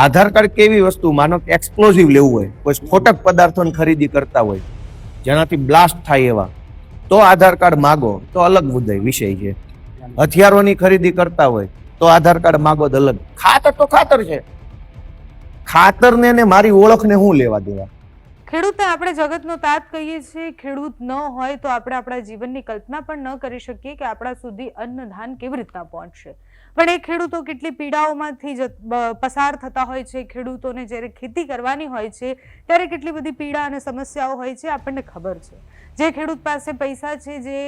આધાર card કેવી વસ્તુ, માનો કે એક્સપ્લોઝિવ લેવું હોય, કોઈ સ્ફોટક પદાર્થોની ખરીદી કરતા હોય જેનાથી બ્લાસ્ટ થાય એવા, તો આધાર કાર્ડ માગો તો અલગ મુદ્દે વિષય છે. હથિયારોની ખરીદી કરતા હોય તો આધાર કાર્ડ માગો તો અલગ. ખાતર તો ખાતર છે. ખાતરને ને મારી ઓળખને શું લેવા દેવા? ખેડૂતને આપણે જગતનો તાત કહીએ છીએ. ખેડૂત ન હોય તો આપણે આપણા જીવનની કલ્પના પણ ન કરી શકીએ કે આપણા સુધી અન્ન ધાન કેવી રીતના પહોંચશે. પણ એ ખેડૂતો કેટલી પીડાઓમાંથી પસાર થતા હોય છે. ખેડૂતોને જ્યારે ખેતી કરવાની હોય છે ત્યારે કેટલી બધી પીડા અને સમસ્યાઓ હોય છે, આપણને ખબર છે. જે ખેડૂત પાસે પૈસા છે, જે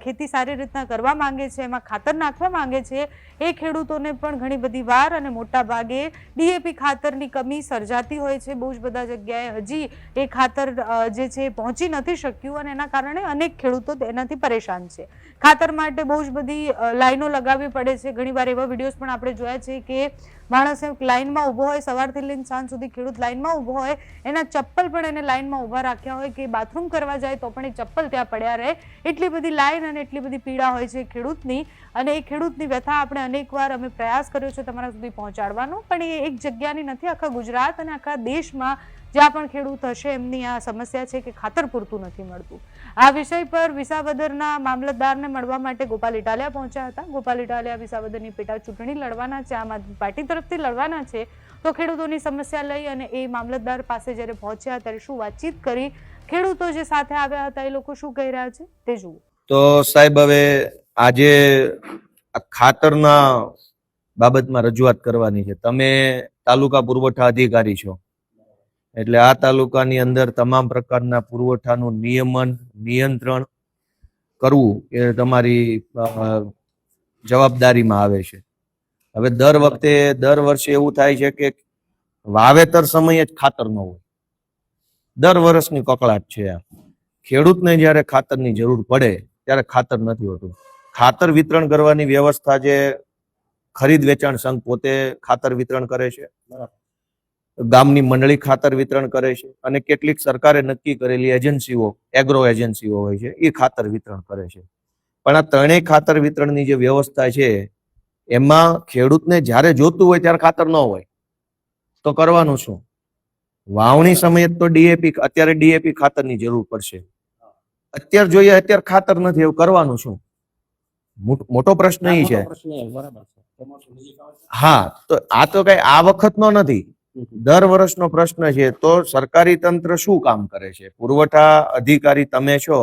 ખેતી સારી રીતના કરવા માંગે છે, એમાં ખાતર નાખવા માંગે છે, એ ખેડૂતોને પણ ઘણી બધી વાર અને મોટા ભાગે ડીએપી ખાતરની કમી સર્જાતી હોય છે. બહુ જ બધા જગ્યાએ હજી એ ખાતર જે છે પહોંચી નથી શક્યું અને એના કારણે અનેક ખેડૂતો તેનાથી પરેશાન છે. ખાતર માટે બહુ જ બધી લાઈનો લગાવવી પડે છે. ઘણીવાર એવા વિડીયોઝ પણ આપણે જોયા છે કે માણસ લાઈનમાં ઊભો હોય, સવારથી લઈને સાંજ સુધી ખેડૂત લાઈનમાં ઊભો હોય, એના ચપ્પલ પણ એને લાઈનમાં ઊભા રાખ્યા હોય કે બાથરૂમ કરવા જાય તો પણ એ ચપ્પલ ત્યાં પડ્યા રહે. એટલી બધી લાઈન અને એટલી બધી પીડા હોય છે ખેડૂતની. અને એ ખેડૂતની વ્યથા આપણે અનેકવાર અમે પ્રયાસ કર્યો છે તમારા સુધી પહોંચાડવાનો, પણ એ એક જગ્યાની નથી. આખા ગુજરાત અને આખા દેશમાં જ્યાં પણ ખેડૂત હશે એમની આ સમસ્યા છે કે ખાતર પૂરતું નથી મળતું. આ વિષય પર વિસાવદરના મામલતદારને મળવા માટે ગોપાલ ઇટાલિયા પહોંચ્યા હતા. ગોપાલ ઇટાલિયા વિસાવદરની પેટા ચૂંટણી લડવાના છે, આમ આદમી પાર્ટી તરફથી લડવાના છે. તો ખેડૂતોની સમસ્યા લઈ અને એ મામલતદાર પાસે જ્યારે પહોંચ્યા ત્યારે શું વાતચીત કરી, ખેડૂતો જે સાથે આવ્યા હતા એ લોકો શું કહી રહ્યા છે તે જુઓ. તો સાહેબ, હવે આજે ખાતરના બાબતમાં રજૂઆત કરવાની છે. તમે તાલુકા પુરવઠા અધિકારી છો, એટલે આ તાલુકાની અંદર તમામ પ્રકારના પુરવઠાનું નિયમન નિયંત્રણ કરવું એ તમારી જવાબદારીમાં આવે છે. હવે દર વર્ષે એવું થાય છે કે વાવેતર સમયે જ ખાતર ન હોય. દર વર્ષની કકળાટ છે આ. ખેડૂતને જ્યારે ખાતરની જરૂર પડે ત્યારે ખાતર નથી હોતું. ખાતર વિતરણ કરવાની વ્યવસ્થા જે ખરીદ વેચાણ સંઘ પોતે ખાતર વિતરણ કરે છે, ગામની મંડળી ખાતર વિતરણ કરે છે, અને કેટલીક સરકારે નક્કી કરેલી એજન્સીઓ, એગ્રો એજન્સીઓ હોય છે, એ ખાતર વિતરણ કરે છે. પણ આ ત્રણેય ખાતર વિતરણની જે વ્યવસ્થા છે એમાં ખેડૂતને જ્યારે જોતું હોય ત્યારે ખાતર ન હોય તો કરવાનું શું? વાવણી સમયે તો અત્યારે ડીએપી ખાતરની જરૂર પડશે. અત્યારે જોઈએ અત્યારે ખાતર નથી, એવું કરવાનું શું? મોટો પ્રશ્ન એ છે. હા, તો આ તો કઈ આ વખતનો નથી, દર વર્ષનો પ્રશ્ન છે. તો સરકારી તંત્ર શું કામ કરે છે? પુરવઠા અધિકારી તમે છો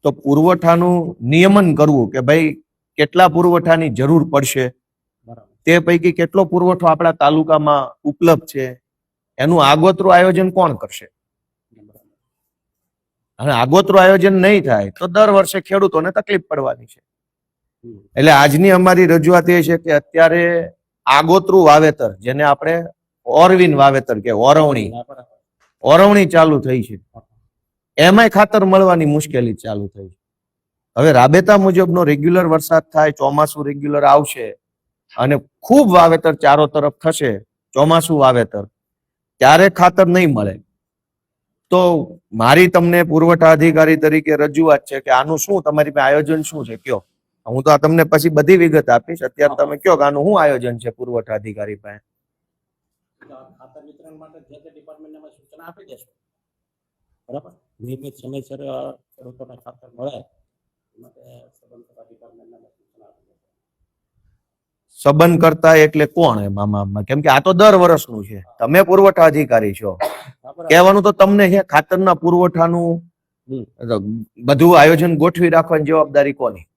તો પુરવઠાનું નિયમન કરવું કે ભાઈ કેટલા પુરવઠાની જરૂર પડશે, તે પૈકી કેટલો પુરવઠો આપણા તાલુકામાં ઉપલબ્ધ છે, એનું આગોતરું આયોજન કોણ કરશે? અને આગોતરું આયોજન નહીં થાય તો દર વર્ષે ખેડૂતોને તકલીફ પડવાની છે. એટલે આજની અમારી રજૂઆત એ છે કે અત્યારે આગોતરું વાવેતર, જેને આપણે ઓરવીન વાવેતર કે ઓરવણી ચાલુ થઈ છે, એમાંય ખાતર મળવાની મુશ્કેલી ચાલુ થઈ છે. હવે રાબેતા મુજબનો રેગ્યુલર વરસાદ થાય, ચોમાસું રેગ્યુલર આવશે અને ખૂબ વાવેતર ચારો તરફ થશે, ચોમાસું વાવેતર, ત્યારે ખાતર નહીં મળે. તો મારી તમને પુરવઠા અધિકારી તરીકે રજૂઆત છે કે આનું શું તમારી પાસે આયોજન શું છે કયો. હું તો આ તમને પછી બધી વિગત આપીશ. અત્યારે તમે કયો કે આનું શું આયોજન છે પુરવઠા અધિકારી પાસે? ખાતર વિતરણ માટે જે તે ડિપાર્ટમેન્ટને અમે સૂચના આપી દેશું. બરાબર, નિયમિત સમયસર ખેડૂતોને ખાતર મળે માટે સંબંધતા ડિપાર્ટમેન્ટને અમે સૂચના આપી દેશું. સંબંધ કરતા એટલે કોણ એમાં? કેમ કે આ તો દર વર્ષનું છે. તમે પુરવઠા અધિકારી છો, કહેવાનું તો તમને છે. ખાતરના પુરવઠાનું બધું આયોજન ગોઠવી રાખવાની જવાબદારી કોની?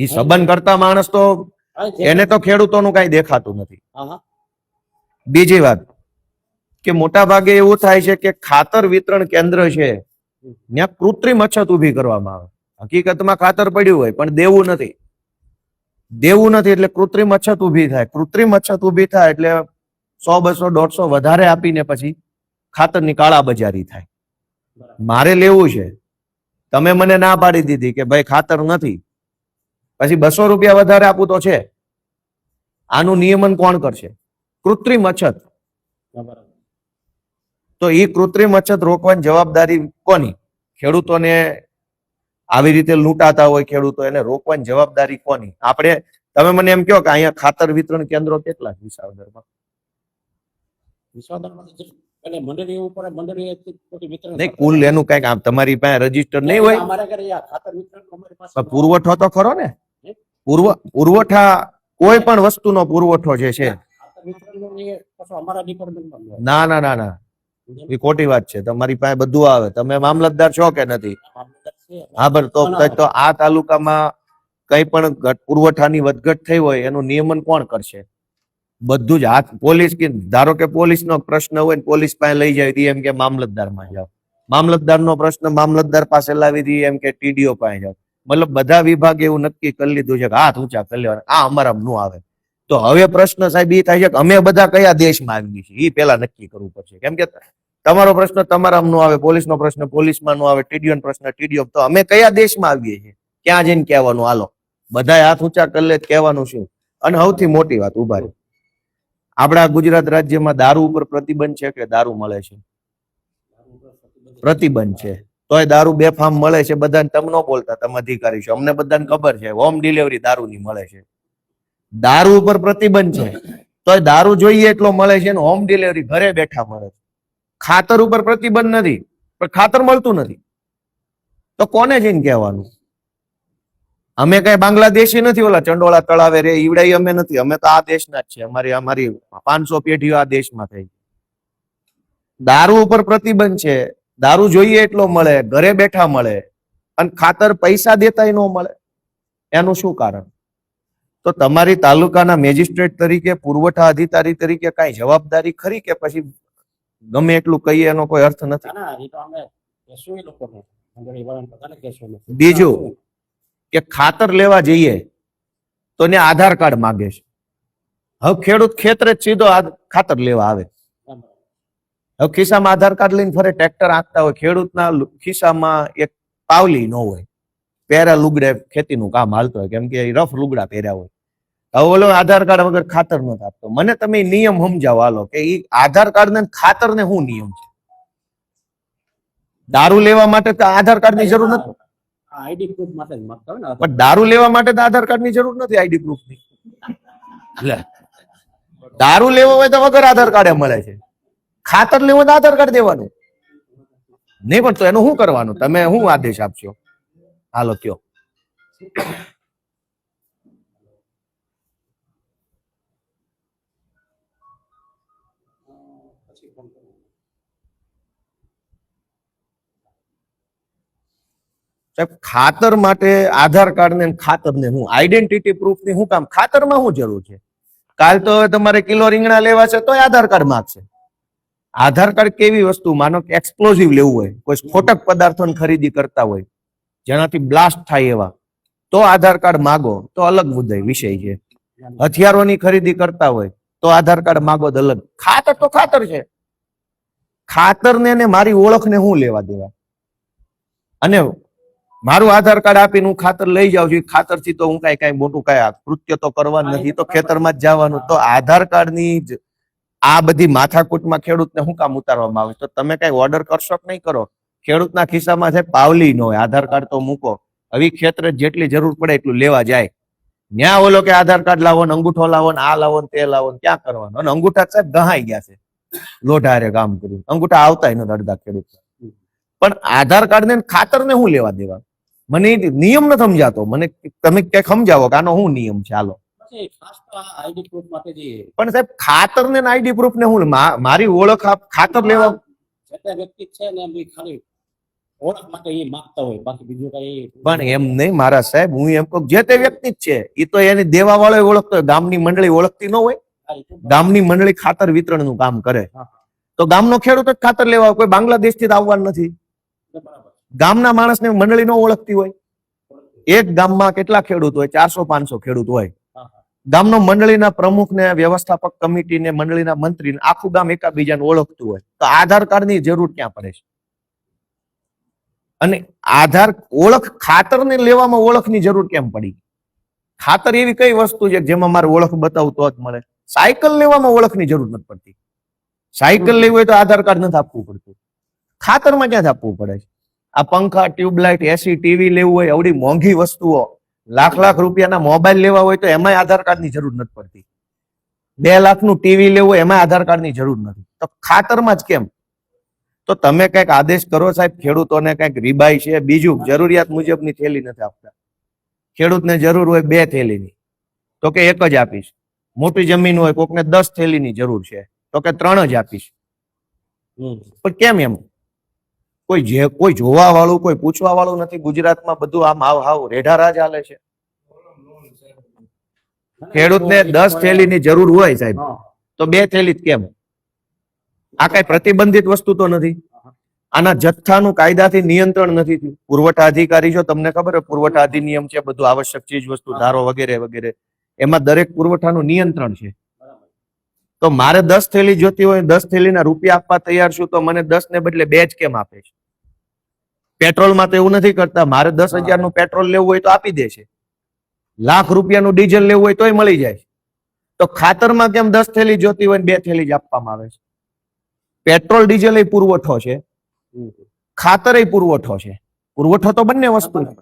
એ સંબંધ કરતા માણસ તો એને તો ખેડૂતોનું કઈ દેખાતું નથી. બીજી વાત કે મોટા ભાગે એવું થાય છે કે ખાતર વિતરણ કેન્દ્ર છે ત્યાં કૃત્રિમ અછત ઉભી કરવામાં આવે. હકીકતમાં ખાતર પડ્યું હોય પણ દેવું નથી એટલે કૃત્રિમ અછત ઉભી થાય. કૃત્રિમ અછત ઉભી થાય એટલે 100, 200, 150 વધારે આપીને પછી ખાતરની કાળાબજારી થાય. મારે લેવું છે, તમે મને ના પાડી દીધી કે ભાઈ ખાતર નથી, પછી 200 રૂપિયા વધારે આપું તો છે. આનું નિયમન કોણ કરશે? કૃત્રિમ અછત. તો એ કૃત્રિમ અછત રોકવાની જવાબદારી કોની? ખેડૂતોને આવી રીતે લૂંટાતા હોય ખેડૂતો, એને રોકવાની જવાબદારી કોની? આપણે, તમે મને એમ કહો કે અહીંયા ખાતર વિતરણ કેન્દ્રો કેટલા વિસાવદરમાં? વિશ્વાસમાંથી એટલે મંડળી ઉપર મંડળી ખોટી વિતરણ નહીં, કુલ એનું કઈક આમ તમારી પાસે રજીસ્ટર નહીં હોય, અમારા ઘરે આ ખાતર વિતરણ અમારી પાસે પણ પુરવઠો તો ખરો ને. પુરવઠા કોઈ પણ વસ્તુનો પુરવઠો જે છે, ખાતર વિતરણનો એ પાછો અમારા ડિપાર્ટમેન્ટમાં ન હોય. ના ના ના ના, એ ખોટી વાત છે. તમારી પાસે બધું આવે. તમે મામલતદાર છો કે નથી? મામલતદાર છે. હા, બરાબર. તો આ તાલુકામાં કઈ પણ પુરવઠાની વધઘટ થઈ હોય એનું નિયમન કોણ કરશે? બધું જ હાથ પોલીસ કે ધારો કે પોલીસનો પ્રશ્ન હોય ને પોલીસ પાસે લઈ જાય એમ કે મામલતદારમાં જાઓ, મામલતદારનો પ્રશ્ન મામલતદાર પાસે લાવી દઈએ એમ કે ટીડીઓ પાસે જાઓ. મતલબ બધા વિભાગે એવું નક્કી કરી લીધું છે કે હાથ ઊંચા કરી લેવાના, આ અમારામાં નું આવે. તો હવે પ્રશ્ન સાહેબ એ થાય છે કે અમે બધા કયા દેશમાં આવીએ છીએ એ પેલા નક્કી કરવું પડશે. કેમ કે તમારો પ્રશ્ન તમારામાં નું આવે, પોલીસનો પ્રશ્ન પોલીસમાં નું આવે, ટીડીઓ પ્રશ્ન ટીડીઓ. તો અમે કયા દેશમાં આવીએ છીએ? ક્યાં જઈને કહેવાનું? હાલો બધા હાથ ઊંચા કરી લે કહેવાનું શું? અને સૌથી મોટી વાત ઉભા રહી, આપણા ગુજરાત રાજ્યમાં દારૂ ઉપર પ્રતિબંધ છે કે દારૂ મળે છે? પ્રતિબંધ છે. તોય દારૂ બેફામ મળે છે. બધાને તમે ન બોલતા, તમે અધિકારી છો, અમને બધાને ખબર છે હોમ ડિલિવરી દારૂની મળે છે. દારૂ ઉપર પ્રતિબંધ છે તોય દારૂ જોઈએ એટલો મળે છે, હોમ ડિલિવરી ઘરે બેઠા મળે છે. ખાતર ઉપર પ્રતિબંધ નથી પણ ખાતર મળતું નથી. તો કોને જઈને કહેવાનું? અમે કઈ બાંગ્લાદેશી નથી, ઓલા ચંડોળા તળાવે રે ઈવડાઈ અમે નથી. અમે તો આ દેશના જ છે. અમારી 500 પેઢીઓ આ દેશમાં થઈ. દારૂ ઉપર પ્રતિબંધ છે, દારૂ જોઈએ એટલો મળે, ઘરે બેઠા મળે, અને ખાતર પૈસા દેતા ન મળે. એનું શું કારણ? તો તમારી તાલુકાના મેજિસ્ટ્રેટ તરીકે, પુરવઠા અધિકારી તરીકે કઈ જવાબદારી ખરી કે પછી ગમે એટલું કહીએ એનો કોઈ અર્થ નથી? ના, એ તો અમે કહેશું એ લોકોને, મંડળી વાળાને બધાને કહેશું અમે. બીજું કે ખાતર લેવા જઈએ તો ને આધાર કાર્ડ માંગે છે. હવે ખેડૂત ખેતરે જ સીધો ખાતર લેવા આવે. હવે ખિસ્સામાં આધાર કાર્ડ લઈને ફરે, ટ્રેક્ટર આંકતા હોય. ખેડૂતના ખિસ્સામાં એક પાવલી ન હોય, પહેરા લુગડે ખેતીનું કામ હાલતો હોય, કેમ કે રફ લુગડા પહેર્યા હોય. હવે ઓલો આધાર કાર્ડ વગર ખાતર નથી આપતો. મને તમે નિયમ સમજાવો હાલો કે ઈ આધાર કાર્ડ ને ખાતર ને શું નિયમ છે? દારૂ લેવા માટે તો આધાર કાર્ડ ની જરૂર નથી, આઈડી પ્રૂફ માટે જ માંગતા હોય ને. પણ દારૂ લેવા માટે તો આધાર કાર્ડ ની જરૂર નથી, આઈડી પ્રૂફ ની. દારૂ લેવો હોય તો વગર આધાર કાર્ડે મળે છે, ખાતર લેવું હોય તો આધાર કાર્ડ દેવાનું. નહીં પણ તો એનું શું કરવાનું? તમે શું આદેશ આપશો? હાલો કયો. પછી ફોન કરવો. સાહેબ, ખાતર માટે આધાર કાર્ડ ને ખાતર ને હું આઈડેન્ટિટી પ્રૂફ ની શું કામ? ખાતરમાં શું જરૂર છે? કાલ તો હવે તમારે કિલો રીંગણા લેવા છે તો આધાર કાર્ડ માંગશે. આધાર કાર્ડ કેવી વસ્તુ? માનો કે એક્સપ્લોઝિવ લેવું હોય, કોઈ સ્ફોટક પદાર્થોની ખરીદી કરતા હોય જેનાથી બ્લાસ્ટ થાય એવા, તો આધાર કાર્ડ માગો તો અલગ મુદ્દે વિષય છે. હથિયારોની ખરીદી કરતા હોય તો આધાર કાર્ડ માગો તો અલગ. ખાતર તો ખાતર છે. ખાતર ને મારી ઓળખ ને હું લેવા દેવા? અને મારું આધાર કાર્ડ આપીને હું ખાતર લઈ જાઉં છું, ખાતર થી તો હું કઈ મોટું કઈ કૃત્ય તો કરવાનું નથી, તો ખેતરમાં જ જવાનું. તો આધાર કાર્ડ ની આ બધી માથાકૂટમાં ખેડૂતને શું કામ ઉતારવામાં આવે? તો તમે કઈ ઓર્ડર કરશો કે નહીં કરો? ખેડૂતના ખિસ્સામાં છે પાવલી ન હોય, આધાર કાર્ડ તો મૂકો. હવે ખેતર જેટલી જરૂર પડે એટલું લેવા જાય. ન્યા ઓલો કે આધાર કાર્ડ લાવો ને અંગૂઠો લાવો ને આ લાવો ને તે લાવો ને ક્યાં કરવાનું? અને અંગૂઠા સાહેબ ગહાઈ ગયા છે લોઢારે કામ કર્યું, અંગૂઠા આવતા નથી અડધા ખેડૂત. પણ આધાર કાર્ડ ને ખાતર ને શું લેવા દેવા? મને નિયમ ન સમજાતો. મને તમે ક્યાંક સમજાવો કે આનો શું નિયમ છે? હાલો. પછી ખાસ તો આ આઈડી પ્રૂફ માટે જે પણ સાહેબ ખાતર ને આઈડી પ્રૂફ ને હું મારી ઓળખ ખાતર લેવા જે તે વ્યક્તિ છે ને એમ ખાલી ઓળખ માટે એ માંગતા હોય, બાકી બીજું કઈ. પણ એમ નહીં મારા સાહેબ, હું એમ કહું જે તે વ્યક્તિ જ છે એ તો એની દેવા વાળો ઓળખતો હોય. ગામની મંડળી ઓળખતી ન હોય? ગામની મંડળી ખાતર વિતરણ નું કામ કરે તો ગામનો ખેડૂત જ ખાતર લેવા હોય. કોઈ બાંગ્લાદેશ થી આવવાનું નથી. ગામના માણસને મંડળી ન ઓળખતી હોય. એક ગામમાં કેટલા ખેડૂત હોય? 400-500 ખેડૂત હોય. ગામનો મંડળીના પ્રમુખ ને વ્યવસ્થાપક કમિટી ને મંડળીના મંત્રી ને આખું ગામ એકાબીજાને ઓળખતું હોય, તો આધાર કાર્ડ ની જરૂર ક્યાં પડે છે? અને આધાર ઓળખ ખાતર ને લેવામાં ઓળખની જરૂર કેમ પડી? ખાતર એવી કઈ વસ્તુ છે જેમાં મારે ઓળખ બતાવું તો જ મળે? સાયકલ લેવામાં ઓળખની જરૂર નથી પડતી. સાયકલ લેવી હોય તો આધાર કાર્ડ નથી આપવું પડતું, ખાતરમાં ક્યાં આપવું પડે છે? આ પંખા, ટ્યુબલાઇટ, એસી, ટીવી લેવું હોય, આવડી મોંઘી વસ્તુઓ, લાખ રૂપિયાના મોબાઈલ લેવા હોય તો એમાંય આધાર કાર્ડની જરૂર નથી પડતી. 2 લાખનું ટીવી લેવું હોય એમાં આધાર કાર્ડની જરૂર નથી. તો ખાતરમાં જ કેમ? તો તમે કઈક આદેશ કરો સાહેબ, ખેડૂતોને કઈક રીબાઈ છે. બીજું, જરૂરિયાત મુજબની થેલી નથી આપતા. ખેડૂતને જરૂર હોય 2 થેલીની, તો કે 1 જ આપીશ. મોટી જમીન હોય, કોકને 10 થેલીની જરૂર છે, તો કે 3 જ આપીશ. પણ કેમ એમ? કોઈ જોવા વાળું, કોઈ પૂછવા વાળું નથી. ગુજરાતમાં બધું આમ હાવ રેઢા રાજ હાલે છે. ખેડૂતને 10 થેલીની જરૂર હોય સાહેબ, તો 2 થેલી જ કેમ? આ કઈ પ્રતિબંધિત વસ્તુ તો નથી. આના જથ્થાનું કાયદાથી નિયંત્રણ નથી થયું. પુરવઠા અધિકારી છો, તમને ખબર હોય પુરવઠા અધિનિયમ છે, બધું આવશ્યક ચીજ વસ્તુ ધારો વગેરે વગેરે, એમાં દરેક પુરવઠાનું નિયંત્રણ છે. તો મારે 10 થેલી જોતી હોય, 10 થેલીના રૂપિયા આપવા તૈયાર છું, તો મને 10 ને બદલે 2 જ કેમ આપે છે? પેટ્રોલમાં તો એવું નથી કરતા. મારે 10,000 નું પેટ્રોલ લેવું હોય તો આપી દે છે, લાખ રૂપિયાનું ડીઝલ લેવું હોય તોય મળી જાય છે. તો ખાતરમાં કેમ 10 થેલી જોતી હોય 2 થેલી જ આપવામાં આવે છે? પેટ્રોલ ડીઝલ એ પુરવઠો છે, ખાતર એ પુરવઠો છે. પુરવઠો તો બંને વસ્તુ છે.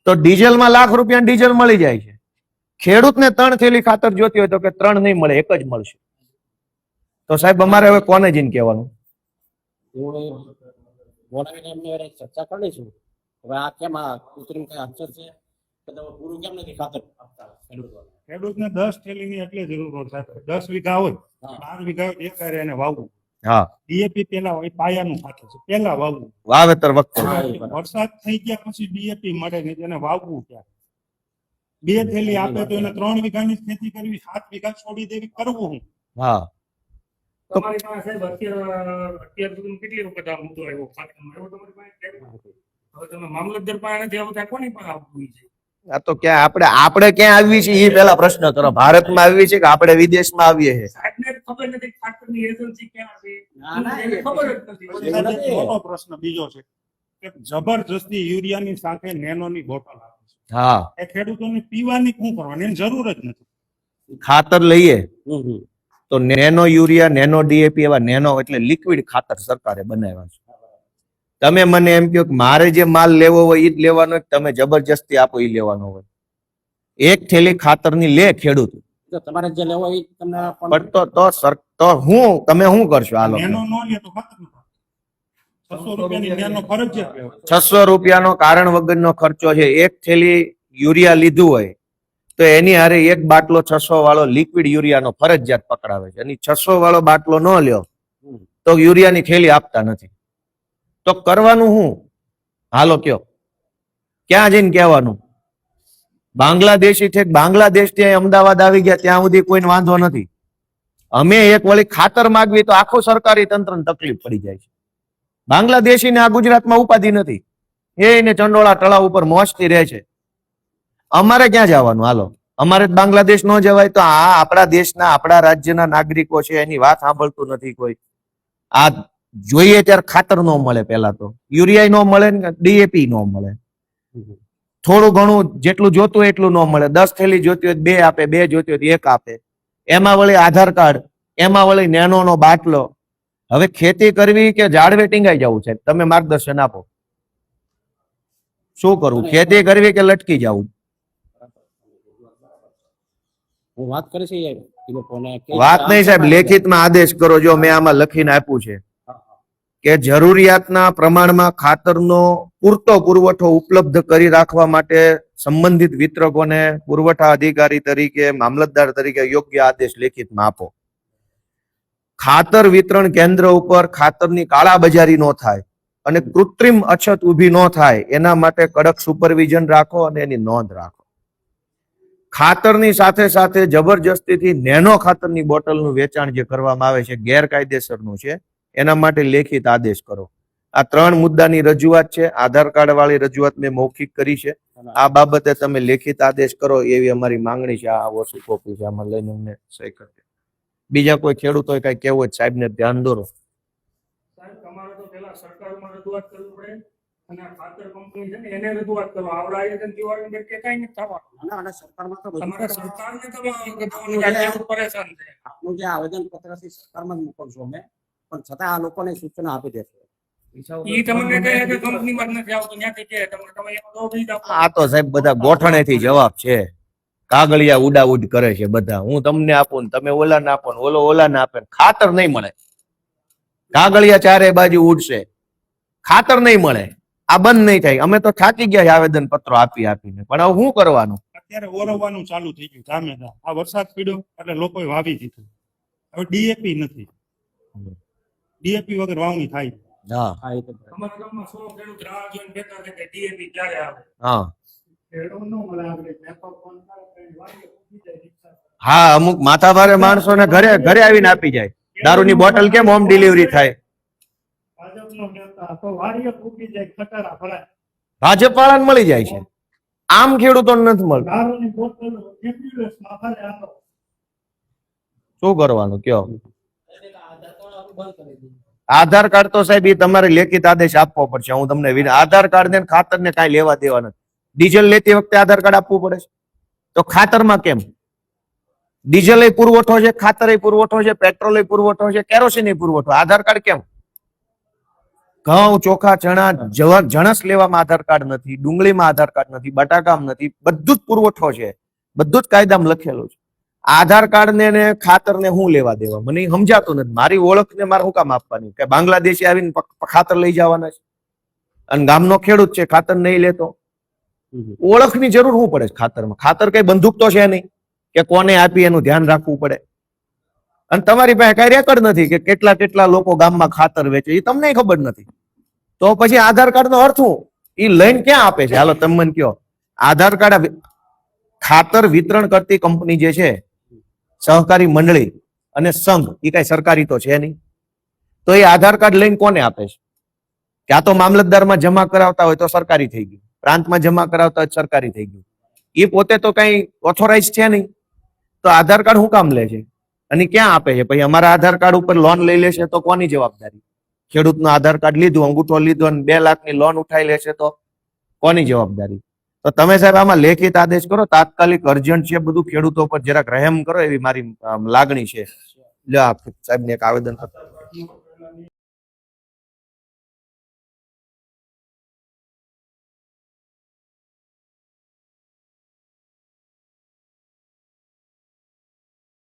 તો ડીઝલમાં લાખ રૂપિયા ડીઝલ મળી જાય છે. ખેડૂતને 3 થેલી ખાતર જોતી હોય તો કે 3 નહીં મળે, 1 જ મળશે. તો સાહેબ અમારે હવે કોને જઈને કહેવાનું? બોલાવીને એમને ચર્ચા કરી લઈશું. હવે આ કેમ આ કૃત્રિમ કઈ અક્ષર છે કે તમે પૂરું કેમ નથી ખાતર આપતા ખેડૂતોને? ખેડૂતને 10 થેલીની એટલે જરૂર હોય સાહેબ. 10 વીઘા હોય, 12 વીઘા હોય, એક હારે એને વાવવું. હા, ડીએપી પેલા હોય, પાયાનું ખાતર છે, પેલા વાવવું. વાવેતર વખતે વરસાદ થઈ ગયા પછી ડીએપી મળે નહીં, તેને વાવવું ક્યાં? 2 થેલી આપે તો એને 3 વીઘાની જ ખેતી કરવી, 7 વીઘા છોડી દેવી, કરવું હું? હા, તમારી પાસે સાહેબ અત્યાર સુધી કેટલી વખત આ મુદ્દો આવ્યો ખાતરનો? આવ્યો તમારી પાસે? હવે તમે મામલતદાર પાસે નથી આવતા, કોની પાસે આવવું છે? આ તો ક્યાં આપણે ક્યાં આવી છે એ પેલા પ્રશ્ન કરો. ભારતમાં આવી છે કે આપણે વિદેશમાં આવીએ છીએ? સાહેબને ખબર નથી ખાતરની એજન્સી ક્યાં છે, ના, ના, એને ખબર જ નથી. એવું નથી. મોટો પ્રશ્ન બીજો છે કે જબરજસ્તી યુરિયાની સાથે નેનોની બોટલ આપે છે. હા, એ ખેડૂતોને પીવાની શું કરવાની, એની જરૂર જ નથી. ખાતર લઈએ તો નેનો યુરિયા, નેનો ડીએપી એવા નેનો એટલે લિક્વિડ ખાતર સરકારે બનાવ્યા છે. તમે મને એમ કહો કે મારે જે માલ લેવો હોય એ જ લેવાનો હોય, તમે જબરજસ્તી આપો એ લેવાનો હોય? 1 થેલી ખાતરની લે ખેડૂત, જો તમારે જે લેવો હોય એ તમને પણ તો હું તમે શું કરશો? હાલો, નેનો નો લે તો ખાતર નથી. 600 રૂપિયાની નેનો ફરજિયાત લેવો. 600 રૂપિયાનો કારણ વગરનો ખર્ચો છે. 1 થેલી યુરિયા લીધું હોય તો એની હારે 1 બાટલો 600 વાળો લિક્વિડ યુરિયાનો ફરજિયાત પકડાવે છે. અને 600 વાળો બાટલો ન લ્યો તો યુરિયાની થેલી આપતા નથી. તો કરવાનું શું? હાલો કયો, ક્યાં જઈને કહેવાનું? બાંગ્લાદેશી છે, બાંગ્લાદેશ થી અમદાવાદ આવી ગયા ત્યાં સુધી કોઈને વાંધો નથી. અમે એક વળી ખાતર માગવી તો આખું સરકારી તંત્રને તકલીફ પડી જાય છે. બાંગ્લાદેશીને આ ગુજરાતમાં ઉપાધિ નથી, એને ચંડોળા તળાવ ઉપર મોજથી રહે છે. અમારે ક્યાં જવાનું? હાલો, અમારે બાંગ્લાદેશ ન જવાય તો આ આપણા દેશના, આપણા રાજ્યના નાગરિકો છે, એની વાત સાંભળતું નથી કોઈ. આ જોઈએ ત્યારે ખાતર ન મળે, પેલા તો યુરિયા ન મળે ને ડીએપી ન મળે. થોડું ઘણું જેટલું જોતું હોય એટલું ન મળે. 10 થેલી જોતી હોય 2 આપે, 2 જોતી હોય 1 આપે. એમાં વળી આધાર કાર્ડ, એમાં વળી નેનો નો બાટલો. હવે ખેતી કરવી કે ઝાડવે ટીંગાઈ જવું છે? તમે માર્ગદર્શન આપો, શું કરવું? ખેતી કરવી કે લટકી જવું? હું વાત કરીશ એ લોકોને વાત નહીં સાહેબ, લેખિતમાં આદેશ કરો. જો મેં આમાં લખીને આપ્યું છે કે જરૂરિયાતના પ્રમાણમાં ખાતરનો પૂરતો પુરવઠો ઉપલબ્ધ કરી રાખવા માટે સંબંધિત વિતરકોને પુરવઠા અધિકારી તરીકે, મામલતદાર તરીકે યોગ્ય આદેશ લેખિતમાં આપો. ખાતર વિતરણ કેન્દ્ર ઉપર ખાતરની કાળાબજારી ન થાય અને કૃત્રિમ અછત ઊભી ન થાય એના માટે કડક સુપરવિઝન રાખો અને એની નોંધ રાખો. ખાતરની સાથે સાથે જબરજસ્તીથી નેનો ખાતરની બોટલનું વેચાણ જે કરવામાં આવે છે ગેરકાયદેસરનું છે, એના માટે લેખિત આદેશ કરો. આ 3 મુદ્દાની રજૂઆત છે. આધાર કાર્ડ વાળી રજૂઆત મેં મૌખિક કરી છે. આ બાબતે તમે લેખિત આદેશ કરો એવી અમારી માંગણી છે. આ ઓછી કોપી છે, આમાં લઈને અમને સહી કરી. બીજા કોઈ ખેડૂતોએ કઈ કહેવું હોય સાહેબને ધ્યાન દોરો. સાહેબ તમારે તો પેલા સરકારમાં રજૂઆત કરવી પડે અને આ ખાતર કંપની છે ને એને રજૂઆત કરો. આવડા એજન્સી વાળાને બેન કે કઈ નથી થવાનું. અને સરકારમાં તો તમારે સરકારને તમે પરેશાન છે. આપનું જે આવેદન પત્ર છે સરકારમાં જ મોકલશો અમે, પણ છતાં આ લોકોને સૂચના આપી દેશો. ઈ તમને કહે કે કંપનીમાં જ નથી આવતું, ત્યાંથી કહે તમે એનો દો બીજ આપો. આ તો સાહેબ બધા ગોઠણેથી જવાબ છે. કાગળિયા ઉડાઉડ કરે છે બધા. હું તમને આપું ને તમે ઓલાને આપો ને ઓલાને આપે, ખાતર નહીં મળે. કાગળિયા ચારે બાજુ ઉડશે, ખાતર નહીં મળે, આ બંધ નહીં થાય. અમે તો થાકી ગયા છે આવેદન પત્રો આપી આપીને, પણ હવે શું કરવાનું? અત્યારે ઓરવવાનું ચાલુ થઈ ગયું ગામે ગામ. આ વરસાદ પડ્યો એટલે લોકોએ વાવી દીધું. હવે ડીએપી નથી, ડીએપી વગર વાવણી થાય. હા હા એ તો અમારા ગામમાં 100 ખેડૂત રાહ જોઈને બેઠા છે કે ડીએપી ક્યારે આવે. હા ખેડૂત ન મળે આપણે મેપો ફોન કરો કે વાડીએ ઉભી જાય રિક્ષા. હા, અમુક માથાભારે માણસોને ઘરે ઘરે આવીને આપી જાય. દારૂની બોટલ કેમ હોમ ડિલિવરી થાય? ભાજપનો નેતા તો વાડીએ ઉભી જાય ખટારા ભરાય. ભાજપ વાળાને મળી જાય છે, આમ ખેડૂતોને નથી મળતું. દારૂની બોટલ એમ્બ્યુલન્સમાં ભરે આનો. શું કરવાનું કયો? આધાર કાર્ડ આપણું બંધ કરી દીધું. આધાર કાર્ડ તો સાહેબ એ તમારે લેખિત આદેશ આપવો પડશે. હું તમને આધાર કાર્ડ ને ખાતર ને કાંઈ લેવા દેવા નથી. ડીઝલ લેતી વખતે આધાર કાર્ડ આપવું પડે છે, તો ખાતરમાં કેમ? ડીઝલ પુરવઠો છે, ખાતર પુરવઠો છે, પેટ્રોલ પુરવઠો છે, કેરોસીન પુરવઠો, આધાર કાર્ડ કેમ? ઘઉં, ચોખા, ચણા, જણસ લેવામાં આધાર કાર્ડ નથી, ડુંગળીમાં આધાર કાર્ડ નથી, બટાકામાં નથી, બધું જ પુરવઠો છે, બધું જ કાયદામાં લખેલું છે. આધાર કાર્ડ ને ખાતર ને હું લેવા દેવા? મને ઈ સમજાતું નથી. મારી ઓળખ ને મારે શું કામ આપવાની? કે બાંગ્લાદેશી આવીને ખાતર લઈ જવાના છે, અને ગામનો ખેડૂત છે ખાતર નહીં લેતો? ઓળખની જરૂર શું પડે છે ખાતરમાં? ખાતર કઈ બંદૂક તો છે નહીં કે કોને આપી એનું ધ્યાન રાખવું પડે. અને તમારી પાસે કઈ રેકોર્ડ નથી કે કેટલા કેટલા લોકો ગામમાં ખાતર વેચે, એ તમને ખબર નથી. તો પછી આધાર કાર્ડ નો અર્થ શું? એ લઈને ક્યાં આપે છે? હાલો તમે મને કયો. આધાર કાર્ડ ખાતર વિતરણ કરતી કંપની જે છે, સહકારી મંડળી અને સંઘ, એ કઈ સરકારી તો છે નહીં. તો એ આધાર કાર્ડ લઈને કોને આપે છે? ક્યાં તો મામલતદારમાં જમા કરાવતા હોય તો સરકારી થઈ ગયું, પ્રાંતમાં જમા કરાવતા હોય સરકારી થઈ ગયું. એ પોતે તો કઈ ઓથોરાઇઝ છે નહીં. તો આધાર કાર્ડ શું કામ લે છે અને ક્યાં આપે છે? પછી અમારા આધાર કાર્ડ ઉપર લોન લઈ લેશે તો કોની જવાબદારી? ખેડૂતનું આધાર કાર્ડ લીધું, અંગૂઠો લીધો અને 2 લાખની લોન ઉઠાઈ લેશે તો કોની જવાબદારી? તો તમે સાહેબ આમાં લેખિત આદેશ કરો, તાત્કાલિક અર્જન્ટ છે, બધું ખેડૂતો પર જરાક રહેમ કરો, એવી મારી લાગણી છે. સાહેબ ને એક આવેદન.